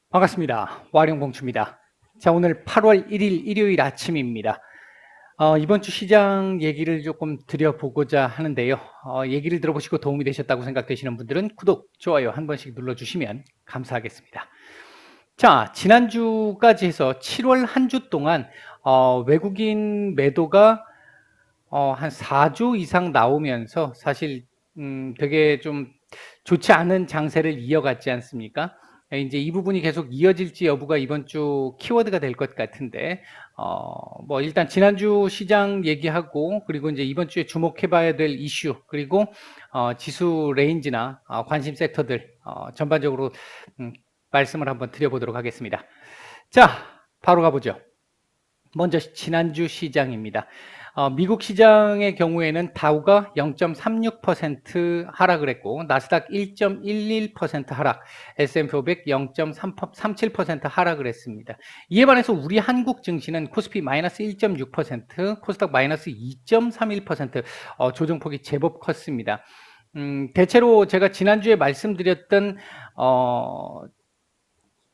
반갑습니다. 와룡봉추입니다. 자, 오늘 8월 1일 일요일 아침입니다. 이번 주 시장 얘기를 조금 드려보고자 하는데요. 얘기를 들어보시고 도움이 되셨다고 생각되시는 분들은 구독, 좋아요 한 번씩 눌러주시면 감사하겠습니다. 자, 지난주까지 해서 7월 한 주 동안 외국인 매도가 한 4조 이상 나오면서 사실 되게 좀 좋지 않은 장세를 이어갔지 않습니까? 이제 이 부분이 계속 이어질지 여부가 이번 주 키워드가 될 것 같은데, 뭐 일단 지난주 시장 얘기하고, 그리고 이제 이번 주에 주목해봐야 될 이슈, 그리고 지수 레인지나 관심 섹터들 전반적으로 말씀을 한번 드려보도록 하겠습니다. 자, 바로 가보죠. 먼저 지난주 시장입니다. 미국 시장의 경우에는 다우가 0.36% 하락을 했고, 나스닥 1.11% 하락, S&P 500 0.37% 하락을 했습니다. 이에 반해서 우리 한국 증시는 코스피 마이너스 1.6%, 코스닥 마이너스 2.31%, 조정폭이 제법 컸습니다. 대체로 제가 지난주에 말씀드렸던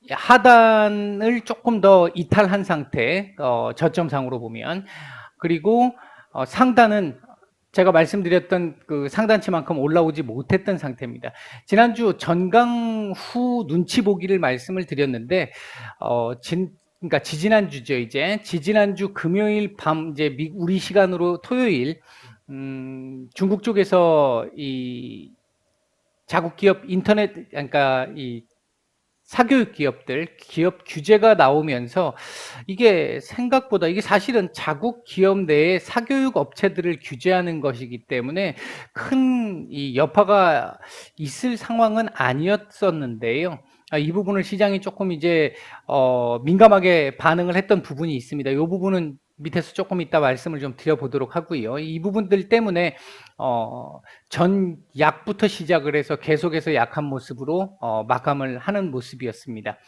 하단을 조금 더 이탈한 상태, 저점상으로 보면, 그리고 상단은 제가 말씀드렸던 그 상단치만큼 올라오지 못했던 상태입니다. 지난주 전강 후 눈치 보기를 말씀을 드렸는데, 그러니까 지지난주죠. 이제 지지난주 금요일 밤 이제 우리 시간으로 토요일 중국 쪽에서 이 자국 기업 인터넷, 그러니까 이 사교육 기업들, 기업 규제가 나오면서 이게 생각보다 이게 사실은 자국 기업 내에 사교육 업체들을 규제하는 것이기 때문에 큰 이 여파가 있을 상황은 아니었었는데요. 이 부분을 시장이 조금 이제 민감하게 반응을 했던 부분이 있습니다. 이 부분은 밑에서 조금 이따 말씀을 좀 드려보도록 하고요. 이 부분들 때문에 전약부터 시작을 해서 계속해서 약한 모습으로 마감을 하는 모습이었습니다.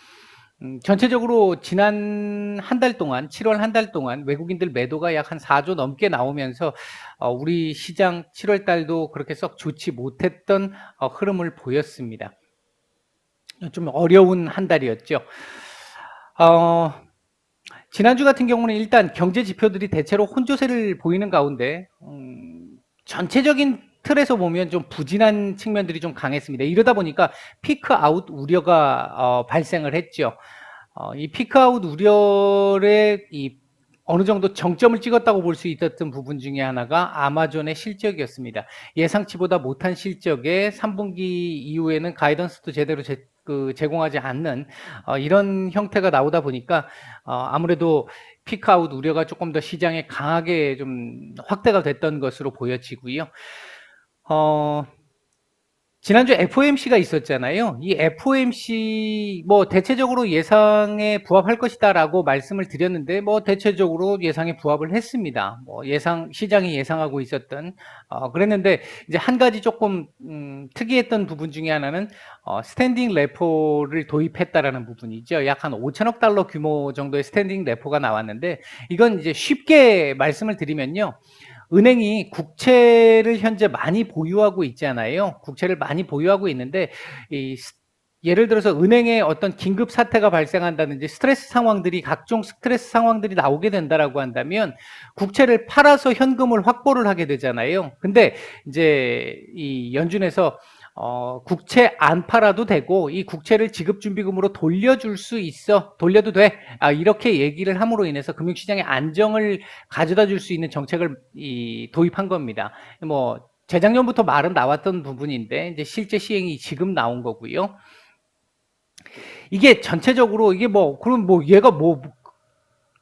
전체적으로 지난 한 달 동안 7월 한 달 동안 외국인들 매도가 약 한 4조 넘게 나오면서 우리 시장 7월 달도 그렇게 썩 좋지 못했던 흐름을 보였습니다. 좀 어려운 한 달이었죠. 지난주 같은 경우는 일단 경제 지표들이 대체로 혼조세를 보이는 가운데 전체적인 틀에서 보면 좀 부진한 측면들이 좀 강했습니다. 이러다 보니까 피크아웃 우려가 발생을 했죠. 이 피크아웃 우려의 이 어느 정도 정점을 찍었다고 볼 수 있었던 부분 중에 하나가 아마존의 실적이었습니다. 예상치보다 못한 실적에 3분기 이후에는 가이던스도 제대로 제공하지 않는 이런 형태가 나오다 보니까 아무래도 피크아웃 우려가 조금 더 시장에 강하게 좀 확대가 됐던 것으로 보여지고요. 지난주 FOMC가 있었잖아요. 이 FOMC 뭐 대체적으로 예상에 부합할 것이다라고 말씀을 드렸는데 뭐 대체적으로 예상에 부합을 했습니다. 뭐 시장이 예상하고 있었던 그랬는데 이제 한 가지 조금 특이했던 부분 중에 하나는 스탠딩 레포를 도입했다라는 부분이죠. 약 한 5천억 달러 규모 정도의 스탠딩 레포가 나왔는데 이건 이제 쉽게 말씀을 드리면요. 은행이 국채를 현재 많이 보유하고 있잖아요. 국채를 많이 보유하고 있는데 예를 들어서 은행에 어떤 긴급 사태가 발생한다든지 각종 스트레스 상황들이 나오게 된다라고 한다면 국채를 팔아서 현금을 확보를 하게 되잖아요. 근데 이제 이 연준에서 국채 안 팔아도 되고 이 국채를 지급준비금으로 돌려줄 수 있어. 돌려도 돼. 이렇게 얘기를 함으로 인해서 금융시장의 안정을 가져다 줄 수 있는 정책을 도입한 겁니다. 뭐 재작년부터 말은 나왔던 부분인데 이제 실제 시행이 지금 나온 거고요. 이게 전체적으로 이게 뭐 그럼 뭐 얘가 뭐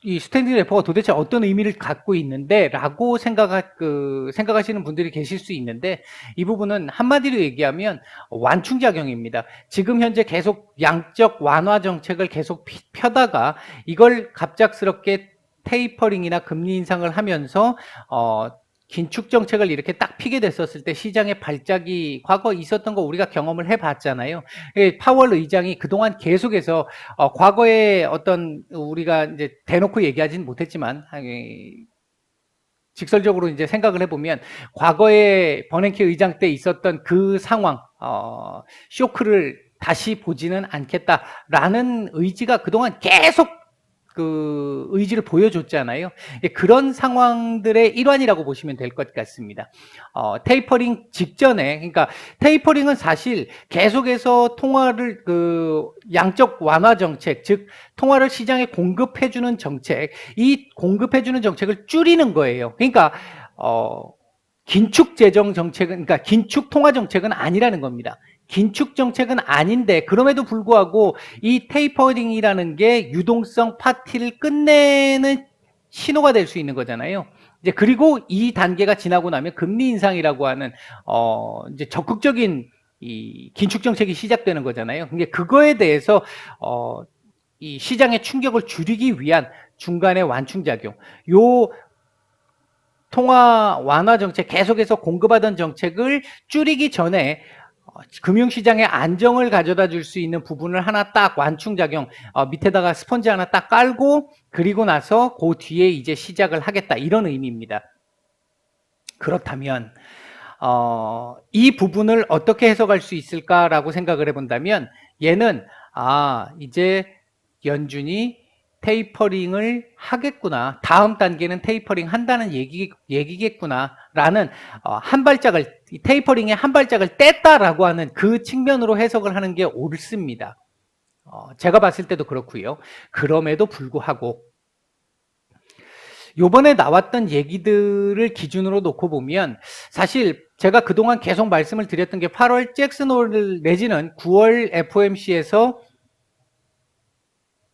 이 스탠딩 레퍼가 도대체 어떤 의미를 갖고 있는데 라고 생각하시는 분들이 계실 수 있는데 이 부분은 한마디로 얘기하면 완충작용입니다. 지금 현재 계속 양적 완화 정책을 계속 펴다가 이걸 갑작스럽게 테이퍼링이나 금리 인상을 하면서 긴축 정책을 이렇게 딱 피게 됐었을 때 시장의 발작이 과거 있었던 거 우리가 경험을 해봤잖아요. 파월 의장이 그동안 계속해서 과거에 어떤 우리가 이제 대놓고 얘기하지는 못했지만 직설적으로 이제 생각을 해보면 과거에 버냉키 의장 때 있었던 그 상황, 쇼크를 다시 보지는 않겠다라는 의지가 그동안 계속 그 의지를 보여줬잖아요. 그런 상황들의 일환이라고 보시면 될 것 같습니다. 테이퍼링 직전에, 그러니까 테이퍼링은 사실 계속해서 통화를 그 양적 완화 정책, 즉 통화를 시장에 공급해주는 정책, 이 공급해주는 정책을 줄이는 거예요. 그러니까 긴축 재정 정책은, 그러니까 긴축 통화 정책은 아니라는 겁니다. 긴축 정책은 아닌데 그럼에도 불구하고 이 테이퍼링이라는 게 유동성 파티를 끝내는 신호가 될 수 있는 거잖아요. 이제 그리고 이 단계가 지나고 나면 금리 인상이라고 하는 이제 적극적인 이 긴축 정책이 시작되는 거잖아요. 근데 그거에 대해서 이 시장의 충격을 줄이기 위한 중간의 완충 작용, 요 통화 완화 정책, 계속해서 공급하던 정책을 줄이기 전에 금융시장의 안정을 가져다 줄 수 있는 부분을 하나 딱 완충작용, 밑에다가 스펀지 하나 딱 깔고, 그리고 나서 그 뒤에 이제 시작을 하겠다, 이런 의미입니다. 그렇다면 이 부분을 어떻게 해석할 수 있을까라고 생각을 해본다면, 얘는 이제 연준이 테이퍼링을 하겠구나, 다음 단계는 테이퍼링 한다는 얘기겠구나 라는 테이퍼링의 한 발짝을 뗐다라고 하는 그 측면으로 해석을 하는 게 옳습니다. 제가 봤을 때도 그렇고요. 그럼에도 불구하고 요번에 나왔던 얘기들을 기준으로 놓고 보면, 사실 제가 그동안 계속 말씀을 드렸던 게 8월 잭슨 홀 내지는 9월 FOMC에서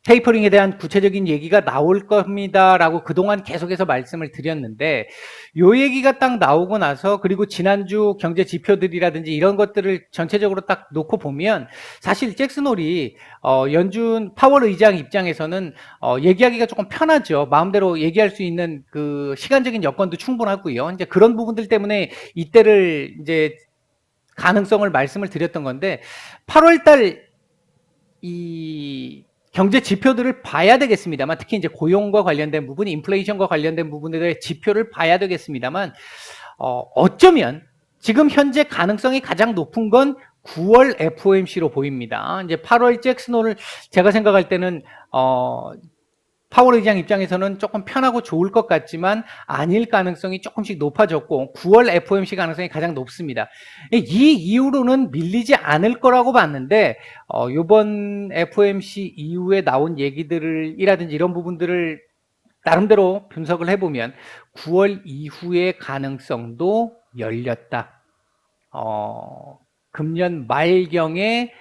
테이퍼링에 대한 구체적인 얘기가 나올 겁니다라고 그동안 계속해서 말씀을 드렸는데, 요 얘기가 딱 나오고 나서, 그리고 지난주 경제 지표들이라든지 이런 것들을 전체적으로 딱 놓고 보면, 사실 잭슨 홀이 연준 파월 의장 입장에서는 얘기하기가 조금 편하죠. 마음대로 얘기할 수 있는 그 시간적인 여건도 충분하고요. 이제 그런 부분들 때문에 이때를 이제 가능성을 말씀을 드렸던 건데, 8월 달 이 경제 지표들을 봐야 되겠습니다만, 특히 이제 고용과 관련된 부분, 인플레이션과 관련된 부분들의 지표를 봐야 되겠습니다만, 어쩌면 지금 현재 가능성이 가장 높은 건 9월 FOMC로 보입니다. 이제 8월 잭슨 홀을 제가 생각할 때는 파월 의장 입장에서는 조금 편하고 좋을 것 같지만 아닐 가능성이 조금씩 높아졌고, 9월 FOMC 가능성이 가장 높습니다. 이 이후로는 밀리지 않을 거라고 봤는데, 이번 FOMC 이후에 나온 얘기들이라든지 이런 부분들을 나름대로 분석을 해보면 9월 이후의 가능성도 열렸다. 금년 말경에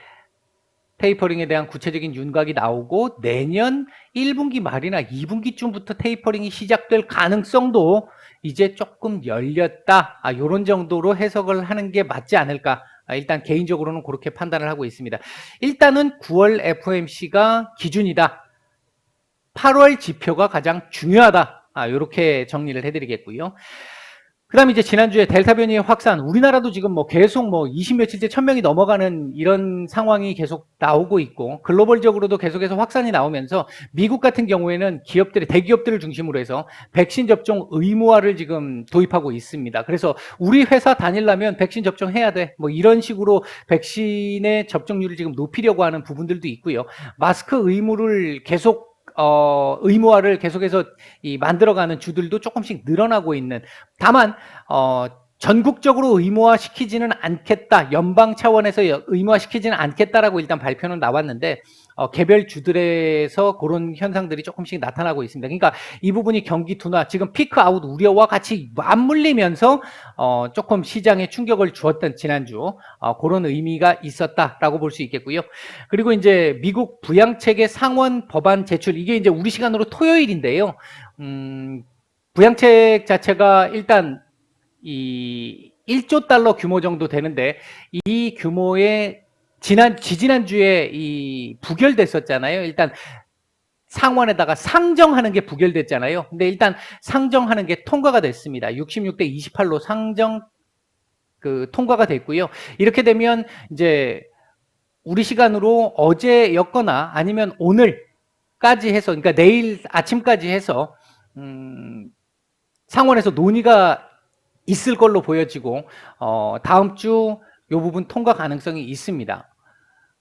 테이퍼링에 대한 구체적인 윤곽이 나오고, 내년 1분기 말이나 2분기쯤부터 테이퍼링이 시작될 가능성도 이제 조금 열렸다. 이런 정도로 해석을 하는 게 맞지 않을까. 일단 개인적으로는 그렇게 판단을 하고 있습니다. 일단은 9월 FOMC가 기준이다. 8월 지표가 가장 중요하다. 이렇게 정리를 해드리겠고요. 그 다음에 이제 지난주에 델타 변이의 확산, 우리나라도 지금 뭐 계속 뭐 20며칠째 1000명이 넘어가는 이런 상황이 계속 나오고 있고, 글로벌적으로도 계속해서 확산이 나오면서 미국 같은 경우에는 대기업들을 중심으로 해서 백신 접종 의무화를 지금 도입하고 있습니다. 그래서 우리 회사 다니려면 백신 접종해야 돼, 뭐 이런 식으로 백신의 접종률을 지금 높이려고 하는 부분들도 있고요. 마스크 의무를 계속 의무화를 계속해서 만들어가는 주들도 조금씩 늘어나고 있는, 다만 전국적으로 의무화시키지는 않겠다, 연방 차원에서 의무화시키지는 않겠다라고 일단 발표는 나왔는데, 개별 주들에서 그런 현상들이 조금씩 나타나고 있습니다. 그러니까 이 부분이 경기 둔화, 지금 피크 아웃 우려와 같이 맞물리면서 조금 시장에 충격을 주었던 지난주, 그런 의미가 있었다라고 볼 수 있겠고요. 그리고 이제 미국 부양책의 상원 법안 제출, 이게 이제 우리 시간으로 토요일인데요. 부양책 자체가 일단 이 1조 달러 규모 정도 되는데, 이 규모의 지지난주에 이 부결됐었잖아요. 일단 상원에다가 상정하는 게 부결됐잖아요. 근데 일단 상정하는 게 통과가 됐습니다. 66대 28로 통과가 됐고요. 이렇게 되면 이제 우리 시간으로 어제였거나 아니면 오늘까지 해서, 그러니까 내일 아침까지 해서 상원에서 논의가 있을 걸로 보여지고, 다음 주 이 부분 통과 가능성이 있습니다.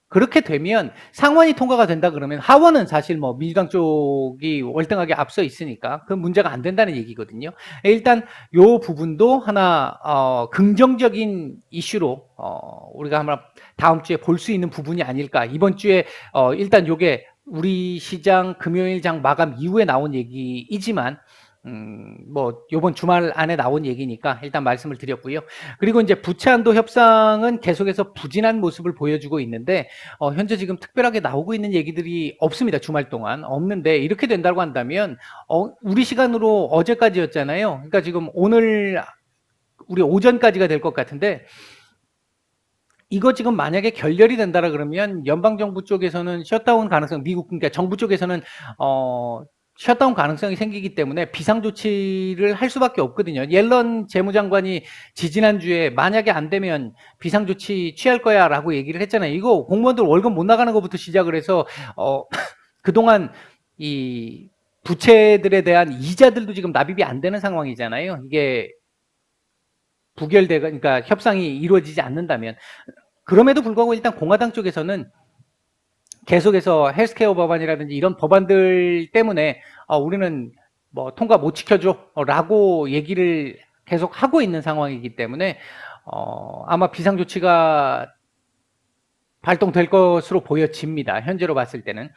그렇게 되면 상원이 통과가 된다 그러면 하원은 사실 뭐 민주당 쪽이 월등하게 앞서 있으니까 그 문제가 안 된다는 얘기거든요. 일단 요 부분도 하나 긍정적인 이슈로 우리가 아마 다음 주에 볼 수 있는 부분이 아닐까. 이번 주에 일단 요게 우리 시장 금요일장 마감 이후에 나온 얘기이지만 뭐 요번 주말 안에 나온 얘기니까 일단 말씀을 드렸고요. 그리고 이제 부채한도 협상은 계속해서 부진한 모습을 보여주고 있는데 현재 지금 특별하게 나오고 있는 얘기들이 없습니다. 주말 동안 없는데 이렇게 된다고 한다면 우리 시간으로 어제까지였잖아요. 그러니까 지금 오늘 우리 오전까지가 될 것 같은데 이거 지금 만약에 결렬이 된다라 그러면 연방정부 쪽에서는 셧다운 가능성, 미국 그러니까 정부 쪽에서는 셧다운 가능성이 생기기 때문에 비상조치를 할 수밖에 없거든요. 옐런 재무장관이 지지난주에 만약에 안 되면 비상조치 취할 거야 라고 얘기를 했잖아요. 이거 공무원들 월급 못 나가는 것부터 시작을 해서 그동안 이 부채들에 대한 이자들도 지금 납입이 안 되는 상황이잖아요. 이게 그러니까 협상이 이루어지지 않는다면. 그럼에도 불구하고 일단 공화당 쪽에서는 계속해서 헬스케어 법안이라든지 이런 법안들 때문에 우리는 뭐 통과 못 지켜줘 라고 얘기를 계속 하고 있는 상황이기 때문에 아마 비상조치가 발동될 것으로 보여집니다. 현재로 봤을 때는.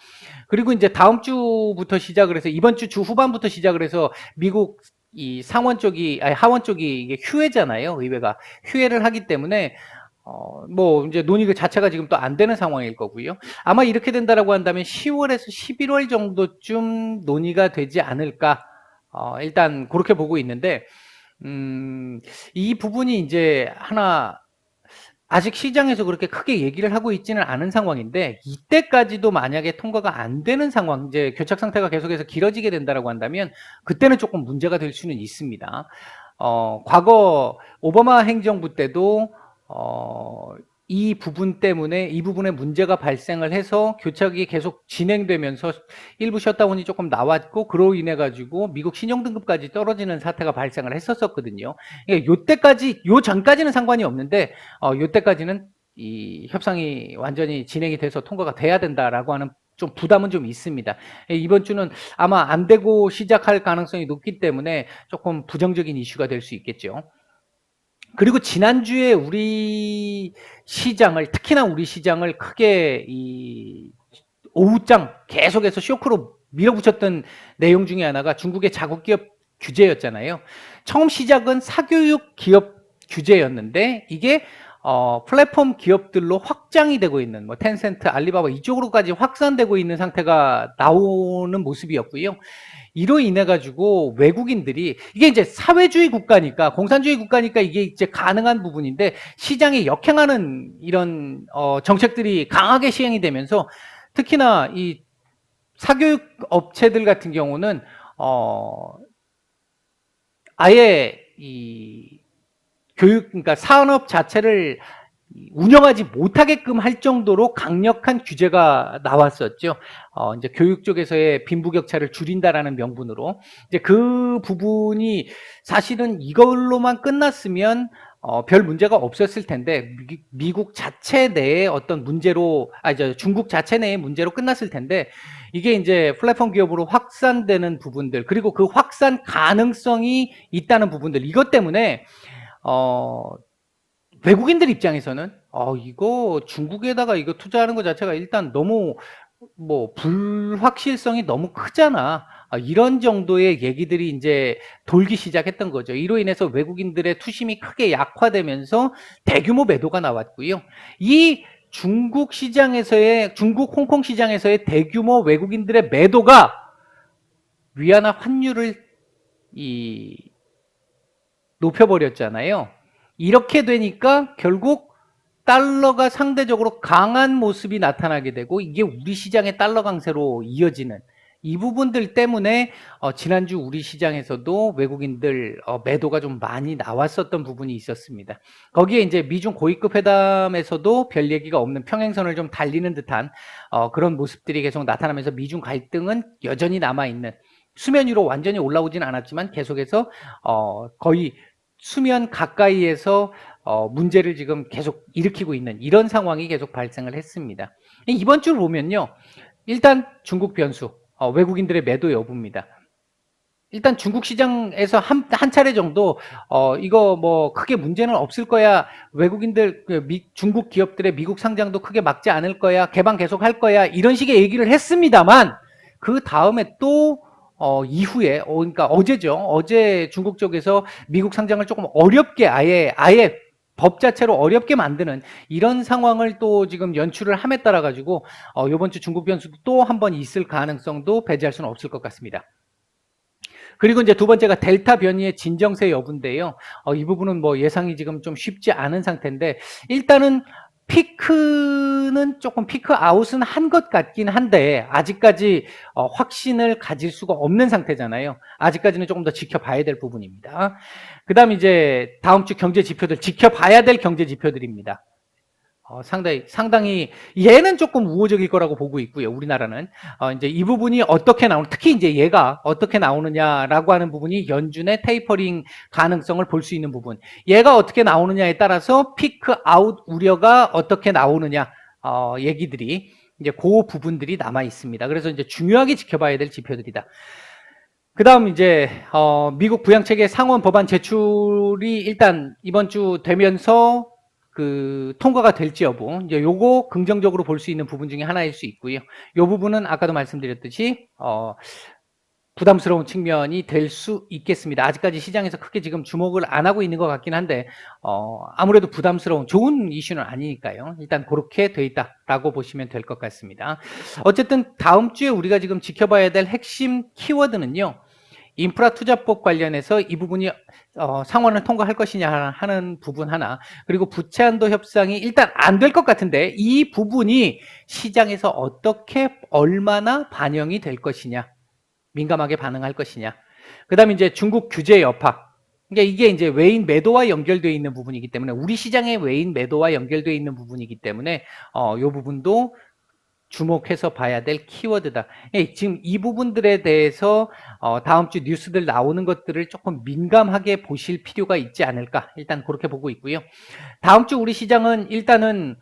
그리고 이제 다음 주부터 시작을 해서 이번 주 후반부터 시작을 해서 미국 이 하원 쪽이 이게 휴회잖아요. 의회가 휴회를 하기 때문에 뭐 이제 논의 그 자체가 지금 또 안 되는 상황일 거고요. 아마 이렇게 된다라고 한다면 10월에서 11월 정도쯤 논의가 되지 않을까. 일단 그렇게 보고 있는데 이 부분이 이제 하나 아직 시장에서 그렇게 크게 얘기를 하고 있지는 않은 상황인데 이때까지도 만약에 통과가 안 되는 상황, 이제 교착 상태가 계속해서 길어지게 된다라고 한다면 그때는 조금 문제가 될 수는 있습니다. 과거 오바마 행정부 때도 이 부분 때문에 이 부분에 문제가 발생을 해서 교착이 계속 진행되면서 일부 셧다운이 조금 나왔고 그로 인해 가지고 미국 신용 등급까지 떨어지는 사태가 발생을 했었거든요. 요 전까지는 상관이 없는데 요때까지는 이 협상이 완전히 진행이 돼서 통과가 돼야 된다라고 하는 좀 부담은 좀 있습니다. 이번 주는 아마 안 되고 시작할 가능성이 높기 때문에 조금 부정적인 이슈가 될 수 있겠죠. 그리고 지난주에 특히나 우리 시장을 크게 이 오후장 계속해서 쇼크로 밀어붙였던 내용 중에 하나가 중국의 자국 기업 규제였잖아요. 처음 시작은 사교육 기업 규제였는데 이게 플랫폼 기업들로 확장이 되고 있는 뭐 텐센트, 알리바바 이쪽으로까지 확산되고 있는 상태가 나오는 모습이었고요. 이로 인해 가지고 외국인들이 이게 이제 사회주의 국가니까 공산주의 국가니까 이게 이제 가능한 부분인데 시장에 역행하는 이런 정책들이 강하게 시행이 되면서 특히나 이 사교육 업체들 같은 경우는 아예 이 그러니까 산업 자체를 운영하지 못하게끔 할 정도로 강력한 규제가 나왔었죠. 이제 교육 쪽에서의 빈부격차를 줄인다라는 명분으로. 이제 그 부분이 사실은 이걸로만 끝났으면 별 문제가 없었을 텐데 미국 자체 내의 어떤 문제로 중국 자체 내의 문제로 끝났을 텐데 이게 이제 플랫폼 기업으로 확산되는 부분들 그리고 그 확산 가능성이 있다는 부분들 이것 때문에 외국인들 입장에서는 이거 중국에다가 이거 투자하는 것 자체가 일단 너무 뭐 불확실성이 너무 크잖아. 이런 정도의 얘기들이 이제 돌기 시작했던 거죠. 이로 인해서 외국인들의 투심이 크게 약화되면서 대규모 매도가 나왔고요. 이 중국 홍콩 시장에서의 대규모 외국인들의 매도가 위안화 환율을 높여버렸잖아요. 이렇게 되니까 결국 달러가 상대적으로 강한 모습이 나타나게 되고 이게 우리 시장의 달러 강세로 이어지는 이 부분들 때문에 지난주 우리 시장에서도 외국인들 매도가 좀 많이 나왔었던 부분이 있었습니다. 거기에 이제 미중 고위급 회담에서도 별 얘기가 없는 평행선을 좀 달리는 듯한 그런 모습들이 계속 나타나면서 미중 갈등은 여전히 남아있는 수면 위로 완전히 올라오진 않았지만 계속해서 거의 수면 가까이에서 문제를 지금 계속 일으키고 있는 이런 상황이 계속 발생을 했습니다. 이번 주 보면요. 일단 중국 변수, 외국인들의 매도 여부입니다. 일단 중국 시장에서 한 차례 정도 이거 뭐 크게 문제는 없을 거야. 외국인들 중국 기업들의 미국 상장도 크게 막지 않을 거야. 개방 계속 할 거야. 이런 식의 얘기를 했습니다만 그 다음에 또 이후에 그러니까 어제죠. 어제 중국 쪽에서 미국 상장을 조금 어렵게 아예 법 자체로 어렵게 만드는 이런 상황을 또 지금 연출을 함에 따라 가지고 이번 주 중국 변수도 또 한 번 있을 가능성도 배제할 수는 없을 것 같습니다. 그리고 이제 두 번째가 델타 변이의 진정세 여부인데요. 이 부분은 뭐 예상이 지금 좀 쉽지 않은 상태인데 일단은 피크는 조금 피크 아웃은 한 것 같긴 한데 아직까지 확신을 가질 수가 없는 상태잖아요. 아직까지는 조금 더 지켜봐야 될 부분입니다. 그 다음 이제 다음 주 경제 지표들 지켜봐야 될 경제 지표들입니다. 상당히 얘는 조금 우호적일 거라고 보고 있고요. 우리나라는 이제 이 부분이 어떻게 특히 이제 얘가 어떻게 나오느냐라고 하는 부분이 연준의 테이퍼링 가능성을 볼 수 있는 부분. 얘가 어떻게 나오느냐에 따라서 피크 아웃 우려가 어떻게 나오느냐 얘기들이 이제 그 부분들이 남아 있습니다. 그래서 이제 중요하게 지켜봐야 될 지표들이다. 그 다음 이제 미국 부양책의 상원 법안 제출이 일단 이번 주 되면서 통과가 될지 여부, 이제 요거 긍정적으로 볼 수 있는 부분 중에 하나일 수 있고요. 요 부분은 아까도 말씀드렸듯이, 부담스러운 측면이 될 수 있겠습니다. 아직까지 시장에서 크게 지금 주목을 안 하고 있는 것 같긴 한데, 아무래도 부담스러운 좋은 이슈는 아니니까요. 일단 그렇게 돼 있다라고 보시면 될 것 같습니다. 어쨌든 다음 주에 우리가 지금 지켜봐야 될 핵심 키워드는요. 인프라 투자법 관련해서 이 부분이 상원을 통과할 것이냐 하는 부분 하나, 그리고 부채 한도 협상이 일단 안 될 것 같은데 이 부분이 시장에서 어떻게 얼마나 반영이 될 것이냐, 민감하게 반응할 것이냐. 그다음에 이제 중국 규제 여파. 그러니까 이게 이제 외인 매도와 연결되어 있는 부분이기 때문에 우리 시장의 외인 매도와 연결되어 있는 부분이기 때문에 이 부분도 주목해서 봐야 될 키워드다. 지금 이 부분들에 대해서 다음 주 뉴스들 나오는 것들을 조금 민감하게 보실 필요가 있지 않을까. 일단 그렇게 보고 있고요. 다음 주 우리 시장은 일단은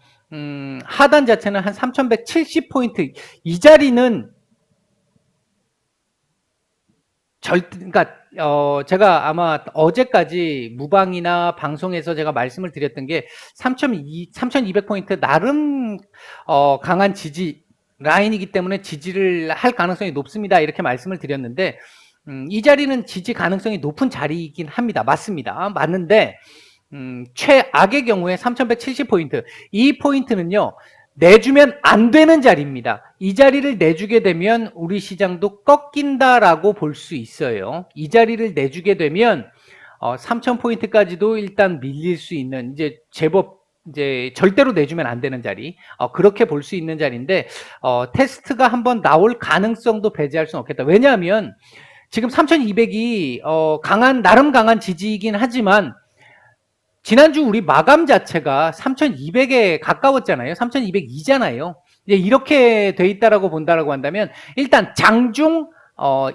하단 자체는 한 3,170포인트. 이 자리는 그러니까 제가 아마 어제까지 무방이나 방송에서 제가 말씀을 드렸던 게 3,200포인트 나름 강한 지지 라인이기 때문에 지지를 할 가능성이 높습니다. 이렇게 말씀을 드렸는데 이 자리는 지지 가능성이 높은 자리이긴 합니다. 맞습니다. 맞는데 최악의 경우에 3,170포인트 이 포인트는요. 내주면 안 되는 자리입니다. 이 자리를 내주게 되면 우리 시장도 꺾인다라고 볼 수 있어요. 이 자리를 내주게 되면 3,000포인트까지도 일단 밀릴 수 있는 이제 제법 이제 절대로 내주면 안 되는 자리 그렇게 볼 수 있는 자리인데 테스트가 한번 나올 가능성도 배제할 수는 없겠다. 왜냐하면 지금 3,200이 나름 강한 지지이긴 하지만 지난주 우리 마감 자체가 3,200에 가까웠잖아요. 3,202잖아요. 이제 이렇게 돼 있다라고 본다라고 한다면 일단 장중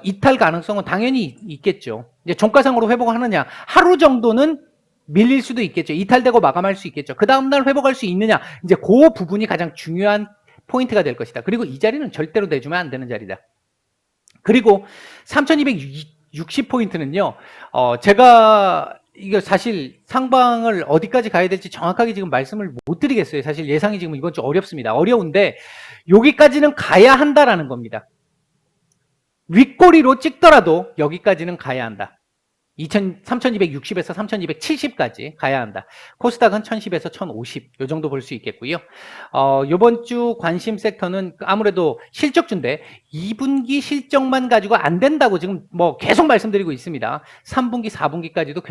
이탈 가능성은 당연히 있겠죠. 이제 종가상으로 회복하느냐 하루 정도는 밀릴 수도 있겠죠. 이탈되고 마감할 수 있겠죠. 그 다음날 회복할 수 있느냐 이제 그 부분이 가장 중요한 포인트가 될 것이다. 그리고 이 자리는 절대로 내주면 안 되는 자리다. 그리고 3,260포인트는요. 제가 이거 사실 상방을 어디까지 가야 될지 정확하게 지금 말씀을 못 드리겠어요. 사실 예상이 지금 이번 주 어렵습니다. 어려운데 여기까지는 가야 한다라는 겁니다. 윗꼬리로 찍더라도 여기까지는 가야 한다. 3,260에서 3,270까지 가야 한다. 코스닥은 1,010에서 1,050 요 정도 볼 수 있겠고요. 요번 주 관심 섹터는 아무래도 실적주인데 2분기 실적만 가지고 안 된다고 지금 뭐 계속 말씀드리고 있습니다. 3분기, 4분기까지도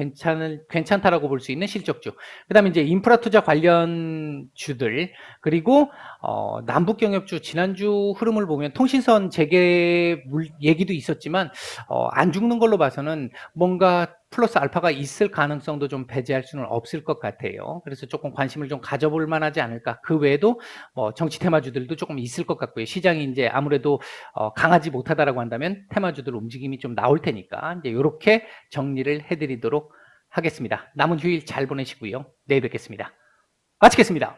괜찮다라고 볼 수 있는 실적주. 그다음에 이제 인프라 투자 관련 주들 그리고 남북경협주 지난주 흐름을 보면 통신선 재개 얘기도 있었지만 안 죽는 걸로 봐서는 뭔가 플러스 알파가 있을 가능성도 좀 배제할 수는 없을 것 같아요. 그래서 조금 관심을 좀 가져볼 만하지 않을까. 그 외에도 정치 테마주들도 조금 있을 것 같고요. 시장이 이제 아무래도 강하지 못하다라고 한다면 테마주들 움직임이 좀 나올 테니까 이제 이렇게 정리를 해드리도록 하겠습니다. 남은 휴일 잘 보내시고요. 내일 뵙겠습니다. 마치겠습니다.